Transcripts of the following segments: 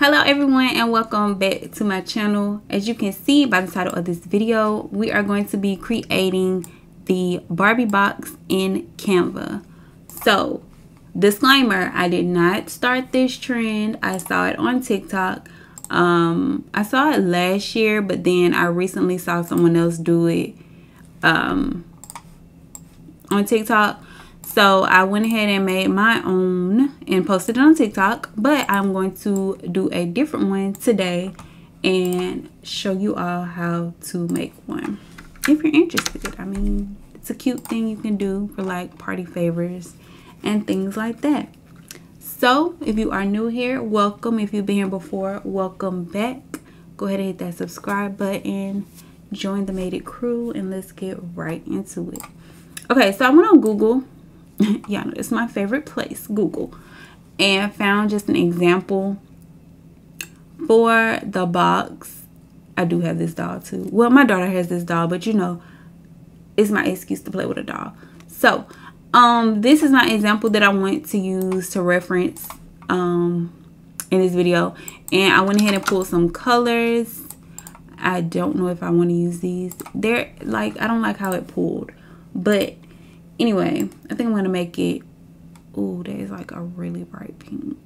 Hello everyone and welcome back to my channel. As you can see by the title of this video, we are going to be creating the Barbie box in Canva. So, disclaimer, I did not start this trend. I saw it on TikTok. I saw it last year, but then I recently saw someone else do it on TikTok. So I went ahead and made my own and posted it on TikTok, but I'm going to do a different one today and show you all how to make one if you're interested. I mean, it's a cute thing you can do for like party favors and things like that. So if you are new here, welcome. If you've been here before, welcome back. Go ahead and hit that subscribe button, join the Made It crew, and let's get right into it. Okay, so I went on Google. Yeah, it's my favorite place, Google, and found just an example for the box. I do have this doll too. Well, my daughter has this doll, but you know, it's my excuse to play with a doll. So this is my example that I want to use to reference in this video, and I went ahead and pulled some colors. I don't know if I want to use these. They're like, I don't like how it pulled, but anyway, I think I'm going to make it, ooh, there's like a really bright pink.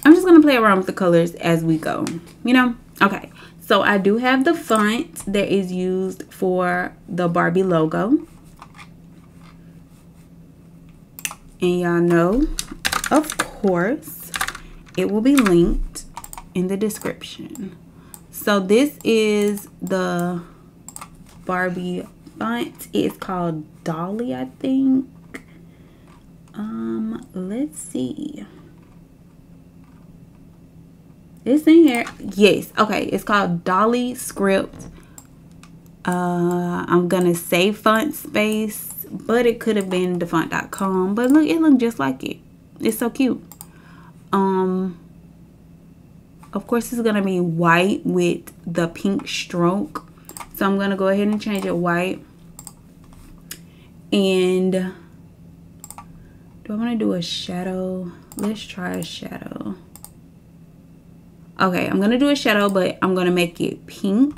I'm just going to play around with the colors as we go, you know? Okay, so I do have the font that is used for the Barbie logo. And y'all know, of course, it will be linked in the description. So this is the Barbie font. It's called Dollie, I think. Let's see. It's in here. Yes. Okay. It's called Dollie Script. I'm gonna say font space, but it could have been defont.com. But look, it looked just like it. It's so cute. Of course, it's gonna be white with the pink stroke. So I'm gonna go ahead and change it white. And do I want to do a shadow? Let's try a shadow. Okay, I'm gonna do a shadow, but I'm gonna make it pink,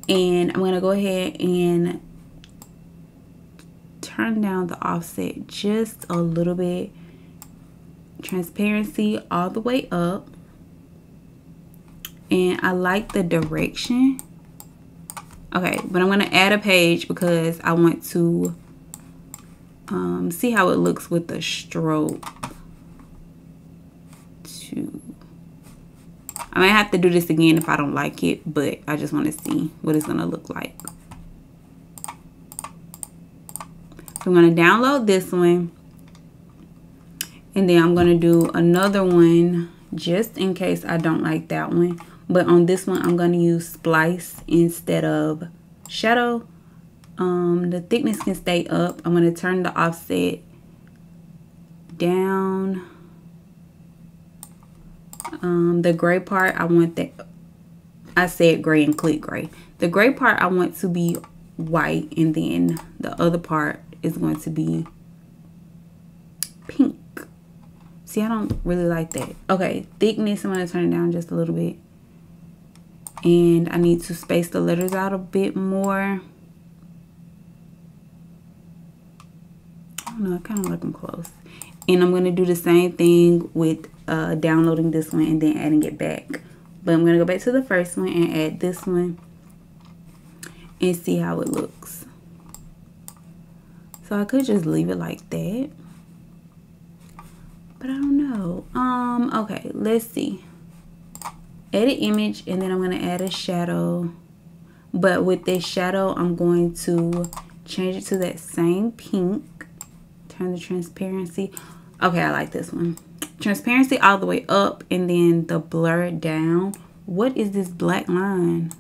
and I'm gonna go ahead and turn down the offset just a little bit. Transparency all the way up, and I like the direction. Okay, but I'm gonna add a page because I want to see how it looks with the stroke. I might have to do this again if I don't like it, but I just want to see what it's gonna look like. So I'm gonna download this one, and then I'm gonna do another one just in case I don't like that one. But on this one, I'm gonna use splice instead of shadow. The thickness can stay up. I'm gonna turn the offset down. The gray part, I want that, I said gray and click gray. The gray part I want to be white, and then the other part is going to be pink. See, I don't really like that. Okay, thickness, I'm gonna turn it down just a little bit. And I need to space the letters out a bit more. I don't know, I kind of like them close. And I'm going to do the same thing with downloading this one and then adding it back. But I'm going to go back to the first one and add this one and see how it looks. So I could just leave it like that, but I don't know. Okay, let's see. Edit image, and then I'm going to add a shadow. But with this shadow, I'm going to change it to that same pink. Turn the transparency. Okay, I like this one. Transparency all the way up, and then the blur down. What is this black line?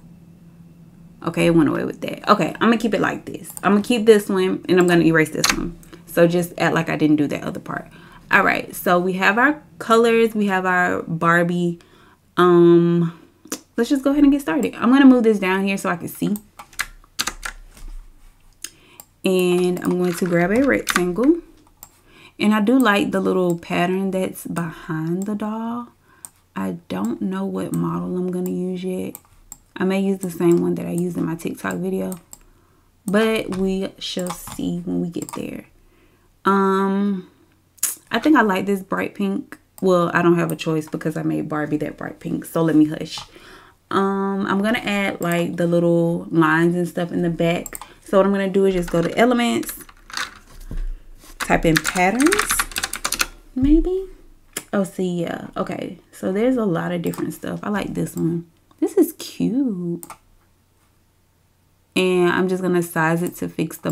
Okay, it went away with that. Okay, I'm gonna keep it like this. I'm gonna keep this one, and I'm gonna erase this one. So just act like I didn't do that other part. All right, so we have our colors. We have our Barbie. Let's just go ahead and get started. I'm gonna move this down here so I can see. And I'm going to grab a rectangle, And I do like the little pattern that's behind the doll. I don't know what model I'm going to use yet. I may use the same one that I used in my TikTok video. But we shall see when we get there. I think I like this bright pink. Well, I don't have a choice because I made Barbie that bright pink. So let me hush. I'm going to add like the little lines and stuff in the back. So what I'm going to do is just go to elements. Type in patterns. Maybe. Oh, see, yeah. Okay. So there's a lot of different stuff. I like this one. This is cute. And I'm just going to size it to fit the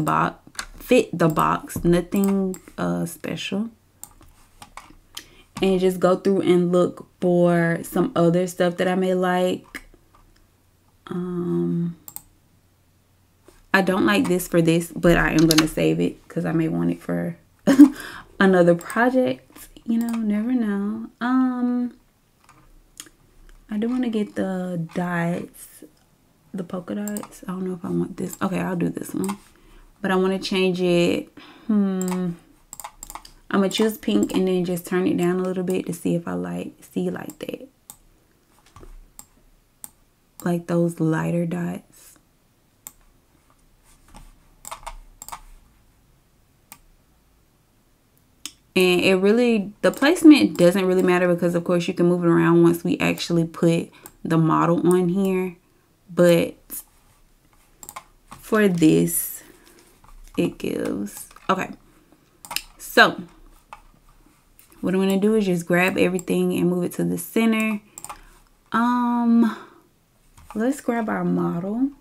box. Nothing special. And just go through and look for some other stuff that I may like. I don't like this for this, but I am going to save it because I may want it for another project. You know, never know. I do want to get the dots, the polka dots. I don't know if I want this. Okay, I'll do this one. But I want to change it. I'm going to choose pink and then just turn it down a little bit to see if I see like that. Like those lighter dots. And it really, the placement doesn't really matter because of course you can move it around once we actually put the model on here. But for this, it gives, okay. So what I'm going to do is just grab everything and move it to the center. Let's grab our model.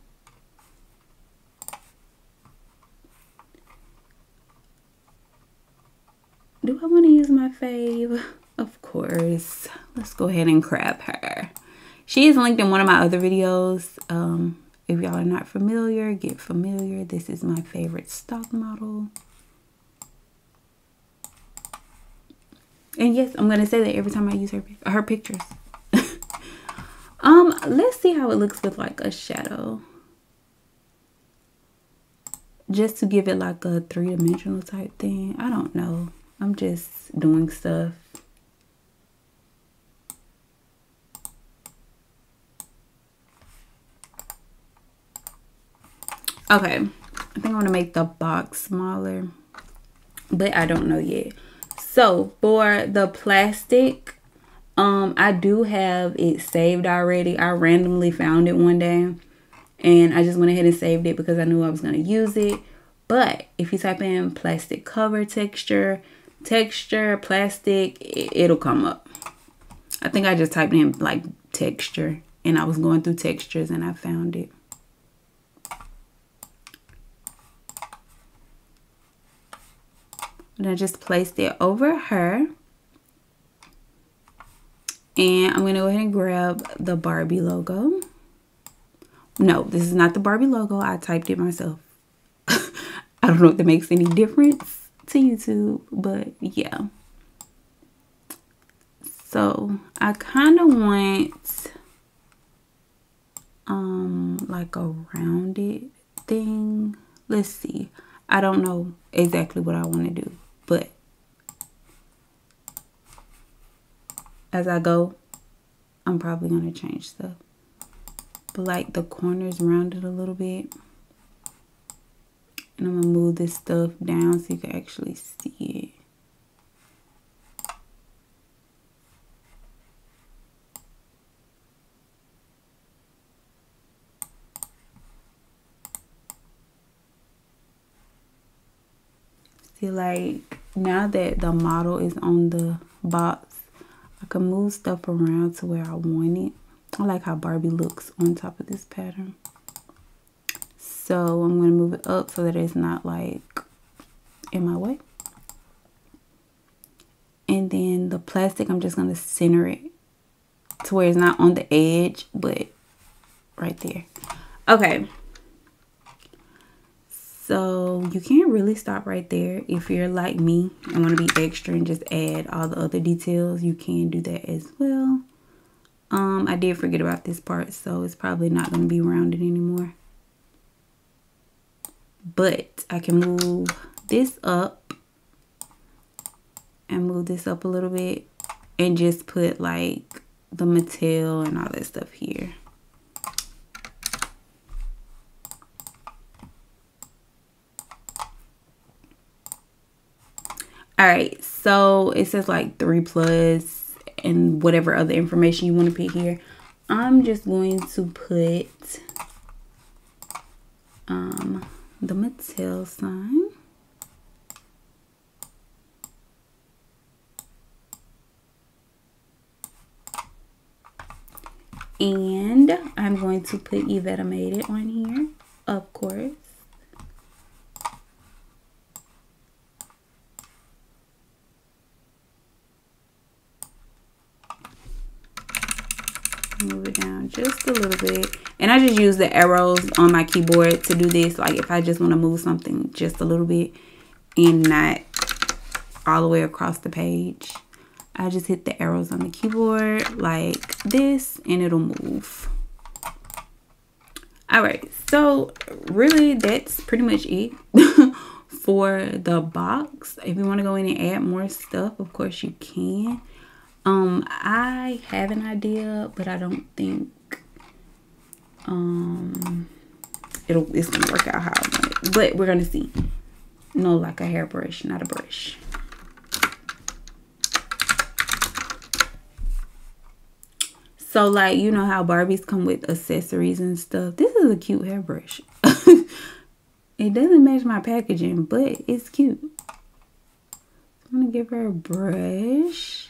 Do I want to use my fave? Of course. Let's go ahead and grab her. She is linked in one of my other videos. If y'all are not familiar, get familiar. This is my favorite stock model. And yes, I'm going to say that every time I use her pictures. Let's see how it looks with like a shadow. Just to give it like a 3-dimensional type thing. I don't know. I'm just doing stuff. Okay, I think I'm gonna make the box smaller, but I don't know yet. So for the plastic, I do have it saved already. I randomly found it one day and I just went ahead and saved it because I knew I was gonna use it. But if you type in plastic cover texture, plastic, it'll come up. I think I just typed in like texture and I was going through textures and I found it. And I just placed it over her. And I'm going to go ahead and grab the Barbie logo. No, this is not the Barbie logo. I typed it myself. I don't know if that makes any difference to YouTube, but yeah. So I kind of want like a rounded thing. Let's see. I don't know exactly what I want to do, but as I go, I'm probably going to change stuff. But like the corners rounded a little bit. And I'm going to move this stuff down so you can actually see it. See, like now that the model is on the box, I can move stuff around to where I want it. I like how Barbie looks on top of this pattern. So I'm going to move it up so that it's not like in my way. And then the plastic, I'm just going to center it to where it's not on the edge, but right there. Okay. So you can't really stop right there. If you're like me and want to be extra and just add all the other details, you can do that as well. I did forget about this part, so it's probably not going to be rounded anymore. But I can move this up and move this up a little bit and just put like the Mattel and all that stuff here. All right, so it says like 3+ and whatever other information you want to put here. I'm just going to put the Mattel sign. And I'm going to put Yvette Made It on here, of course. Move it down just a little bit. And I just use the arrows on my keyboard to do this. Like if I just want to move something just a little bit and not all the way across the page, I just hit the arrows on the keyboard like this and it'll move. All right, so really that's pretty much it for the box. If you want to go in and add more stuff, of course you can. I have an idea, but I don't think it's gonna work out how I want it. But we're gonna see. No, like a hairbrush, not a brush. So like, you know how Barbies come with accessories and stuff. This is a cute hairbrush. It doesn't match my packaging, but it's cute. I'm gonna give her a brush.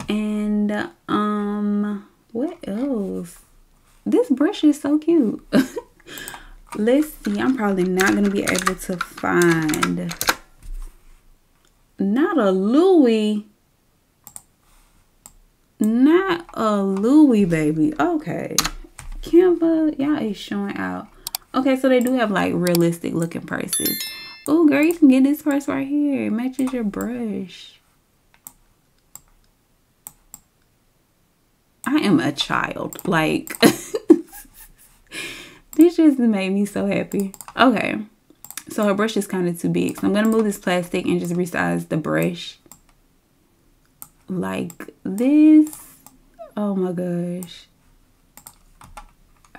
And what else? This brush is so cute. Let's see. I'm probably not gonna be able to find not a Louis. Not a Louis, baby. Okay. Canva, y'all is showing out. Okay, so they do have like realistic looking purses. Oh, girl, you can get this purse right here. It matches your brush. I am a child. Like, this just made me so happy. Okay. So her brush is kind of too big. So I'm going to move this plastic and just resize the brush. Like this. Oh my gosh.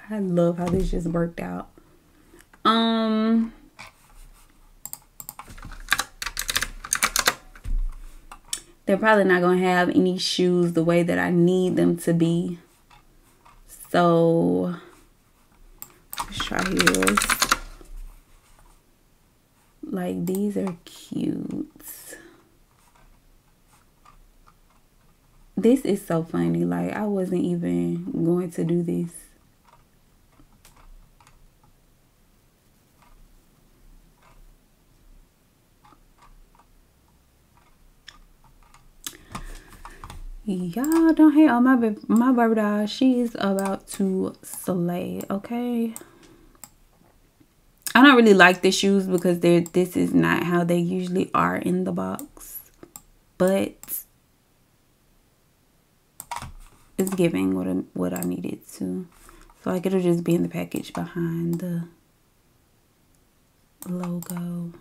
I love how this just worked out. They're probably not gonna have any shoes the way that I need them to be. So let's try heels. Like these are cute. This is so funny. Like I wasn't even going to do this. Y'all don't hate on my Barbie doll. She is about to slay, okay? I don't really like the shoes because this is not how they usually are in the box. But it's giving what I needed to. So like it'll just be in the package behind the logo.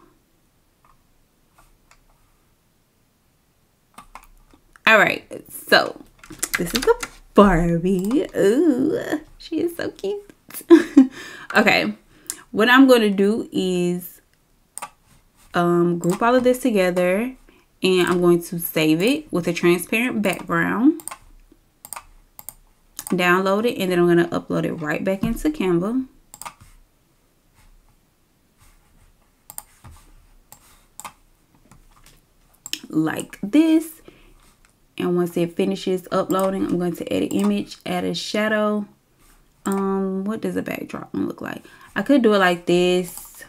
All right, so this is a Barbie. Ooh, she is so cute. Okay, what I'm going to do is group all of this together, and I'm going to save it with a transparent background. Download it, and then I'm going to upload it right back into Canva. Like this. And once it finishes uploading, I'm going to edit image, add a shadow. What does a backdrop look like? I could do it like this.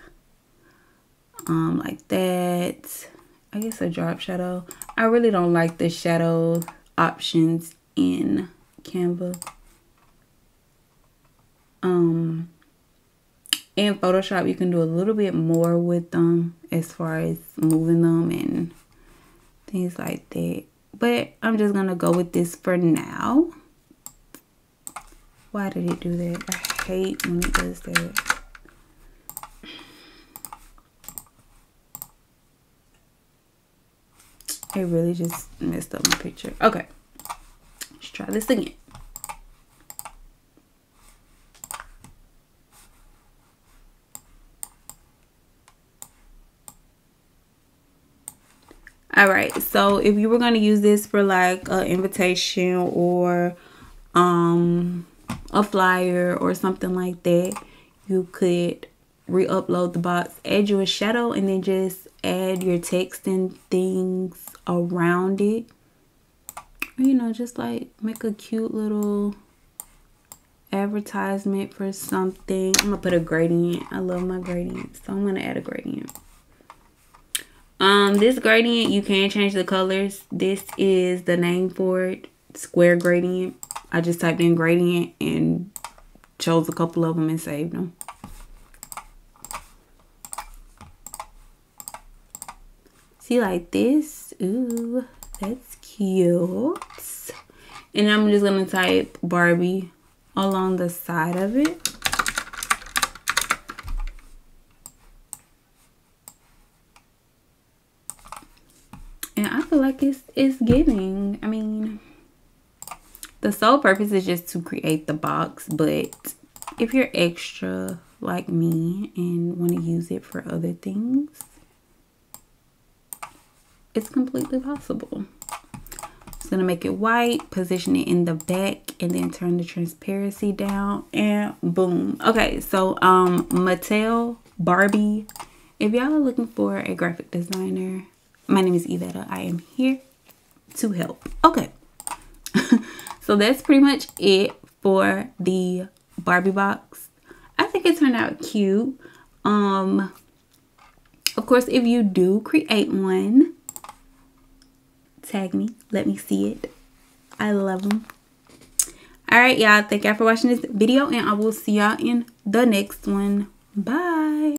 Like that. I guess a drop shadow. I really don't like the shadow options in Canva. In Photoshop, you can do a little bit more with them as far as moving them and things like that. But I'm just going to go with this for now. Why did it do that? I hate when it does that. It really just messed up my picture. Okay, let's try this again. All right, so if you were going to use this for like an invitation or a flyer or something like that, you could re-upload the box, add you a shadow, and then just add your text and things around it. You know, just like make a cute little advertisement for something. I'm gonna put a gradient. I love my gradient, so I'm gonna add a gradient. This gradient, you can change the colors. This is the name for it, square gradient. I just typed in gradient and chose a couple of them and saved them. See, like this. Ooh, that's cute. And I'm just gonna type Barbie along the side of it. And I feel like it's giving. I mean, the sole purpose is just to create the box, but if you're extra like me and want to use it for other things, it's completely possible. Just gonna make it white, position it in the back, and then turn the transparency down, and boom. Okay, so Mattel Barbie. If y'all are looking for a graphic designer, my name is Yvetta. I am here to help. Okay. So that's pretty much it for the Barbie box. I think it turned out cute. Of course, if you do create one, tag me. Let me see it. I love them. All right, y'all. Thank y'all for watching this video, and I will see y'all in the next one. Bye.